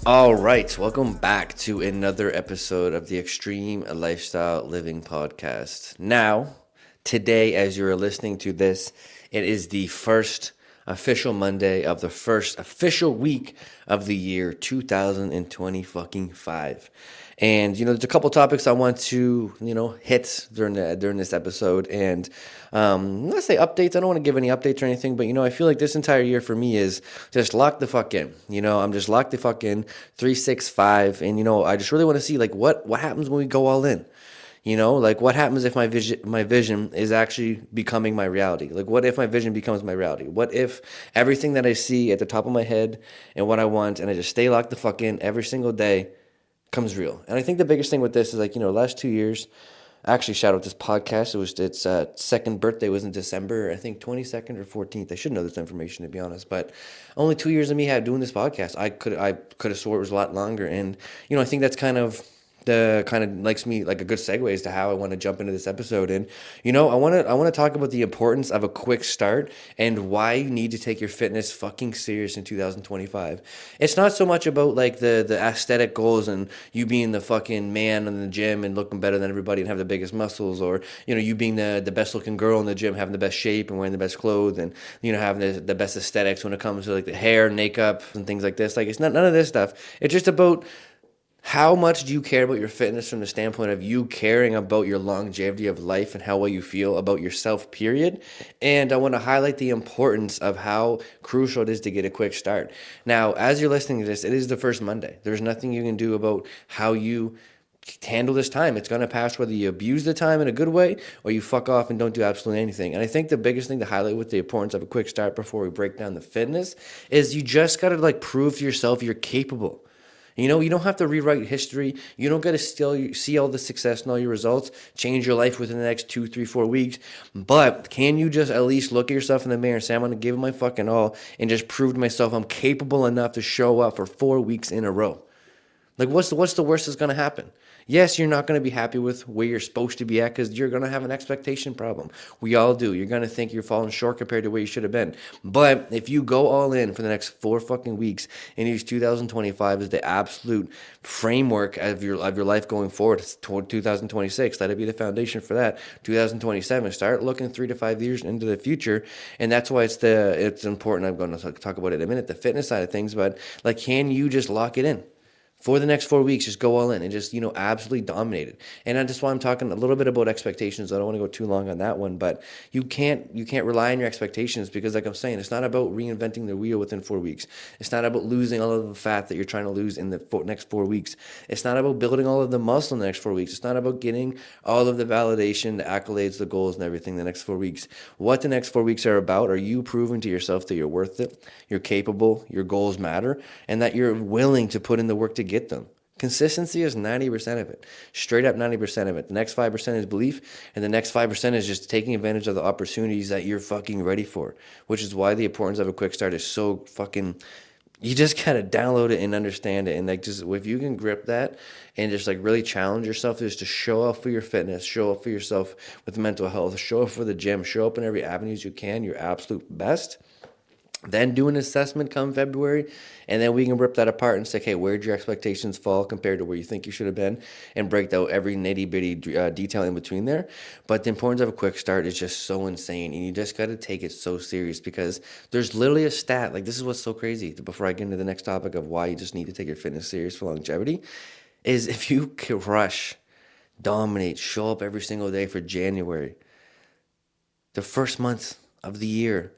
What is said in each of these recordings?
All right, welcome back to another episode of the Extreme Lifestyle Living Podcast. Now, today, as you're listening to this, it is the first official Monday of the first official week of the year 2020 fucking 5. And there's a couple topics I want to hit during this episode, and let's say updates. I don't want to give any updates or anything, but I feel like this entire year for me is just lock the fuck in. I'm just locked the fuck in 365, and I just really want to see like what happens when we go all in. Like what happens if my vision is actually becoming my reality? Like what if my vision becomes my reality? What if everything that I see at the top of my head and what I want and I just stay locked the fuck in every single day comes real? And I think the biggest thing with this is like, last 2 years, I actually shout out this podcast. Its second birthday was in December, I think 22nd or 14th. I should know this information to be honest, but only 2 years of me had doing this podcast. I could have swore it was a lot longer. And, I think that's likes me like a good segue as to how I want to jump into this episode. And I want to talk about the importance of a quick start and why you need to take your fitness fucking serious in 2025. It's not so much about like the aesthetic goals and you being the fucking man in the gym and looking better than everybody and have the biggest muscles, or you being the best looking girl in the gym, having the best shape and wearing the best clothes, and having the best aesthetics when it comes to like the hair, makeup and things like this. Like it's not none of this stuff. It's just about how much do you care about your fitness from the standpoint of you caring about your longevity of life and how well you feel about yourself, period. And I want to highlight the importance of how crucial it is to get a quick start. Now, as you're listening to this, it is the first Monday. There's nothing you can do about how you handle this time. It's going to pass whether you abuse the time in a good way or you fuck off and don't do absolutely anything. And I think the biggest thing to highlight with the importance of a quick start before we break down the fitness is you just got to like prove to yourself you're capable. You don't have to rewrite history. You don't got to still see all the success and all your results, change your life within the next 2, 3, 4 weeks. But can you just at least look at yourself in the mirror and say, I'm going to give it my fucking all and just prove to myself I'm capable enough to show up for 4 weeks in a row? Like, what's the worst that's going to happen? Yes, you're not going to be happy with where you're supposed to be at because you're going to have an expectation problem. We all do. You're going to think you're falling short compared to where you should have been. But if you go all in for the next 4 fucking weeks and use 2025 as the absolute framework of your life going forward toward 2026, let it be the foundation for that. 2027, start looking 3 to 5 years into the future, and that's why it's important. I'm going to talk about it in a minute, the fitness side of things. But like, can you just lock it in? For the next 4 weeks, just go all in and just, absolutely dominate it. And that's why I'm talking a little bit about expectations. I don't want to go too long on that one, but you can't rely on your expectations because, like I'm saying, it's not about reinventing the wheel within 4 weeks. It's not about losing all of the fat that you're trying to lose in the next 4 weeks. It's not about building all of the muscle in the next 4 weeks. It's not about getting all of the validation, the accolades, the goals, and everything the next 4 weeks. What the next 4 weeks are about are you proving to yourself that you're worth it, you're capable, your goals matter, and that you're willing to put in the work to get them. Consistency is 90% of it. Straight up 90% of it. The next 5% is belief, and the next 5% is just taking advantage of the opportunities that you're fucking ready for, which is why the importance of a quick start is so fucking... You just gotta download it and understand it, and like just if you can grip that and just like really challenge yourself, just to show up for your fitness, show up for yourself with mental health, show up for the gym, show up in every avenues you can, your absolute best. Then do an assessment come February, and then we can rip that apart and say, okay, where'd your expectations fall compared to where you think you should have been, and break out every nitty-bitty detail in between there. But the importance of a quick start is just so insane, and you just got to take it so serious because there's literally a stat. Like, this is what's so crazy, before I get into the next topic of why you just need to take your fitness serious for longevity, is if you crush, dominate, show up every single day for January, the first month of the year,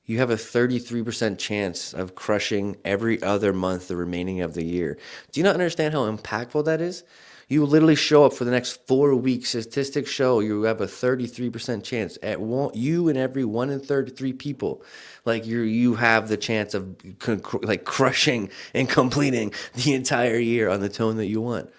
you have a 33% chance of crushing every other month the remaining of the year. Do you not understand how impactful that is? You literally show up for the next 4 weeks. Statistics show you have a 33% chance. You and every 1 in 33 people, like you have the chance of like crushing and completing the entire year on the tone that you want.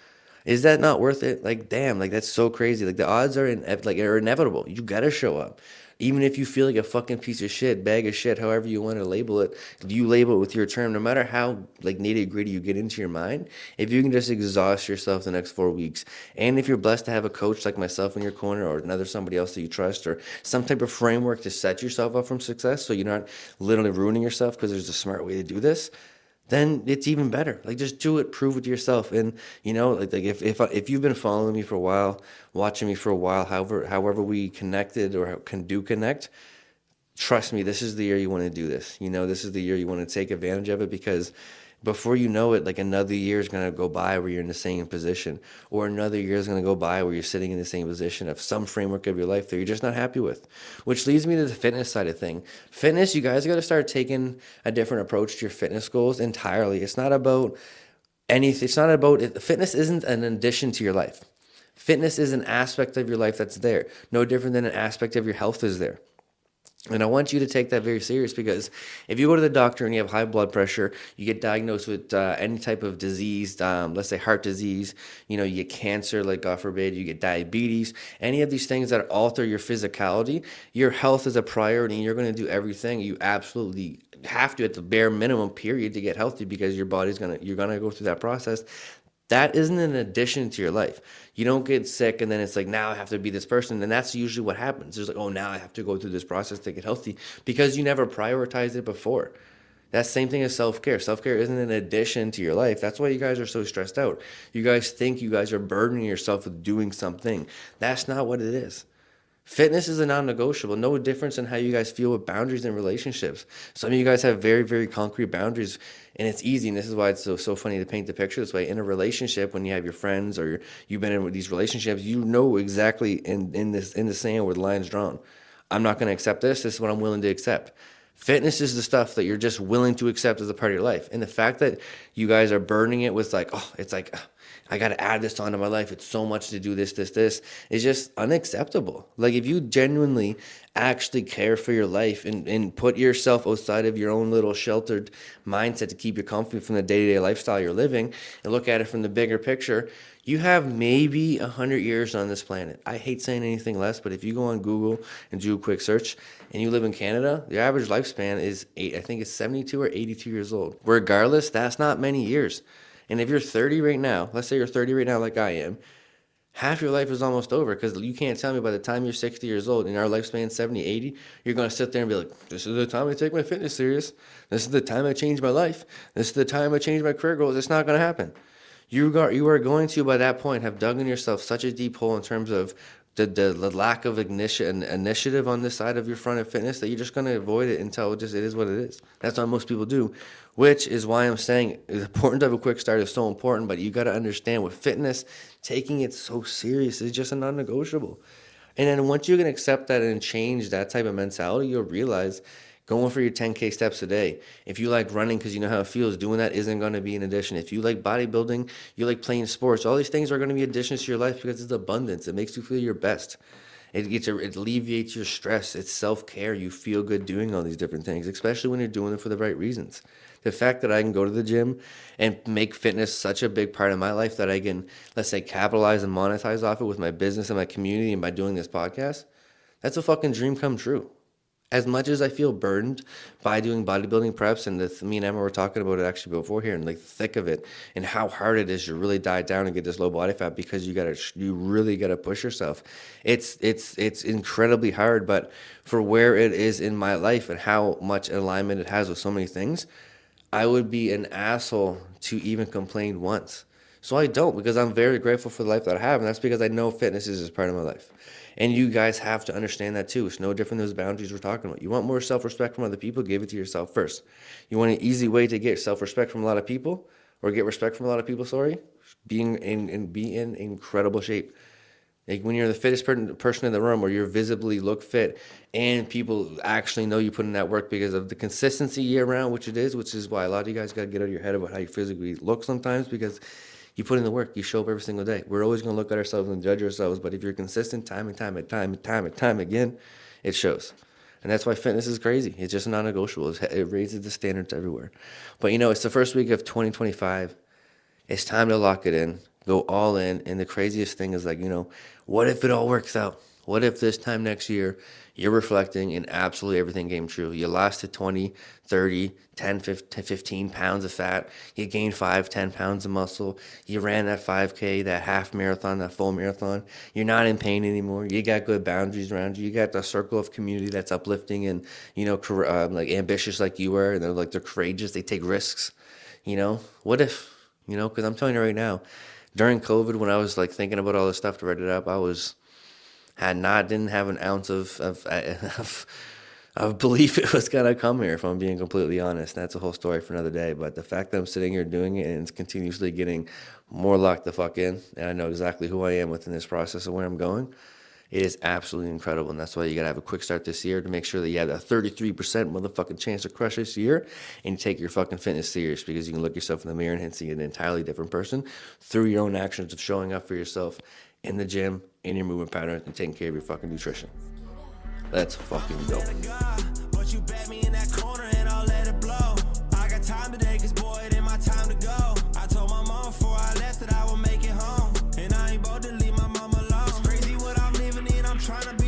Is that not worth it? Like, damn, like that's so crazy. Like the odds are are inevitable. You gotta show up. Even if you feel like a fucking piece of shit, bag of shit, however you want to label it, you label it with your term. No matter how like nitty gritty you get into your mind, if you can just exhaust yourself the next 4 weeks, and if you're blessed to have a coach like myself in your corner, or another somebody else that you trust, or some type of framework to set yourself up from success, so you're not literally ruining yourself because there's a smart way to do this, then it's even better. Like, just do it, prove it to yourself. And like if you've been following me for a while, watching me for a while, however we connected or can do connect, trust me, this is the year you want to do this. This is the year you want to take advantage of it, because before you know it, like, another year is going to go by where you're in the same position, or another year is going to go by where you're sitting in the same position of some framework of your life that you're just not happy with. Which leads me to the fitness side of thing. Fitness, you guys got to start taking a different approach to your fitness goals entirely. It's not about anything. It's not about it. Fitness isn't an addition to your life. Fitness is an aspect of your life that's there. No different than an aspect of your health is there. And I want you to take that very serious, because if you go to the doctor and you have high blood pressure, you get diagnosed with any type of disease, let's say heart disease, you get cancer, like God forbid, you get diabetes, any of these things that alter your physicality, your health is a priority, and you're going to do everything you absolutely have to at the bare minimum period to get healthy, because your body's you're going to go through that process. That isn't an addition to your life. You don't get sick and then it's like, now I have to be this person. And that's usually what happens. There's like, oh, now I have to go through this process to get healthy, because you never prioritized it before. That's the same thing as self-care. Self-care isn't an addition to your life. That's why you guys are so stressed out. You guys think you guys are burdening yourself with doing something. That's not what it is. Fitness is a non-negotiable. No difference in how you guys feel with boundaries in relationships. Some of you guys have very, very concrete boundaries, and it's easy. And this is why it's so funny to paint the picture this way. In a relationship, when you have your friends or you've been in these relationships, you know exactly in the sand where the line's drawn. I'm not going to accept this. This is what I'm willing to accept. Fitness is the stuff that you're just willing to accept as a part of your life. And the fact that you guys are burning it with like, oh, it's like, I got to add this onto my life. It's so much to do this is just unacceptable. Like, if you genuinely actually care for your life and put yourself outside of your own little sheltered mindset to keep you comfy from the day-to-day lifestyle you're living and look at it from the bigger picture, you have maybe 100 years on this planet. I hate saying anything less, but if you go on Google and do a quick search and you live in Canada, the average lifespan is I think it's 72 or 82 years old. Regardless, that's not many years. And if you're 30 right now, let's say you're 30 right now like I am, half your life is almost over, because you can't tell me by the time you're 60 years old and our lifespan 70, 80, you're going to sit there and be like, this is the time I take my fitness serious. This is the time I change my life. This is the time I change my career goals. It's not going to happen. You are going to, by that point, have dug in yourself such a deep hole in terms of the lack of initiative on this side of your front of fitness, that you're just going to avoid it until it is what it is. That's what most people do, which is why I'm saying the importance of a quick start is so important. But you got to understand, with fitness, taking it so serious is just a non-negotiable. And then once you can accept that and change that type of mentality, you'll realize going for your 10K steps a day. If you like running because you know how it feels, doing that isn't going to be an addition. If you like bodybuilding, you like playing sports, all these things are going to be additions to your life, because it's abundance. It makes you feel your best. It alleviates your stress. It's self-care. You feel good doing all these different things, especially when you're doing it for the right reasons. The fact that I can go to the gym and make fitness such a big part of my life that I can, let's say, capitalize and monetize off it with my business and my community and by doing this podcast, that's a fucking dream come true. As much as I feel burdened by doing bodybuilding preps, and me and Emma were talking about it actually before here, and like the thick of it, and how hard it is to really diet down and get this low body fat, because you really gotta push yourself. It's incredibly hard, but for where it is in my life and how much alignment it has with so many things, I would be an asshole to even complain once. So I don't, because I'm very grateful for the life that I have, and that's because I know fitness is just part of my life. And you guys have to understand that too. It's no different than those boundaries we're talking about. You want more self-respect from other people, give it to yourself first. You want an easy way to get self-respect from a lot of people, or get respect from a lot of people, be in incredible shape. Like, when you're the fittest person in the room, or you visibly look fit, and people actually know you put in that work because of the consistency year round, which is why a lot of you guys got to get out of your head about how you physically look sometimes, because you put in the work, you show up every single day. We're always going to look at ourselves and judge ourselves, but if you're consistent time again, it shows. And that's why fitness is crazy. It's just non-negotiable. It raises the standards everywhere. But it's the first week of 2025. It's time to lock it in, go all in. And the craziest thing is, like, what if it all works out? What if this time next year you're reflecting and absolutely everything came true? You lost to 20, 30, 10, 15 pounds of fat. You gained 5, 10 pounds of muscle. You ran that 5K, that half marathon, that full marathon. You're not in pain anymore. You got good boundaries around you. You got the circle of community that's uplifting and, like ambitious like you were. And they're courageous. They take risks. What if, because I'm telling you right now, during COVID, when I was like thinking about all this stuff to write it up, didn't have an ounce of belief it was gonna come here, if I'm being completely honest. That's a whole story for another day. But the fact that I'm sitting here doing it and it's continuously getting more locked the fuck in, and I know exactly who I am within this process and where I'm going, it is absolutely incredible. And that's why you gotta have a quick start this year to make sure that you have that 33% motherfucking chance to crush this year, and you take your fucking fitness serious, because you can look yourself in the mirror and see an entirely different person through your own actions of showing up for yourself in the gym, in your movement patterns, and taking care of your fucking nutrition. Let's fucking go. But you bet me in that corner and I'll let it blow. I got time today, cause boy, it ain't my time to go. I told my mama before I left that I would make it home, and I ain't about to leave my mama alone. It's crazy what I'm living in, I'm trying to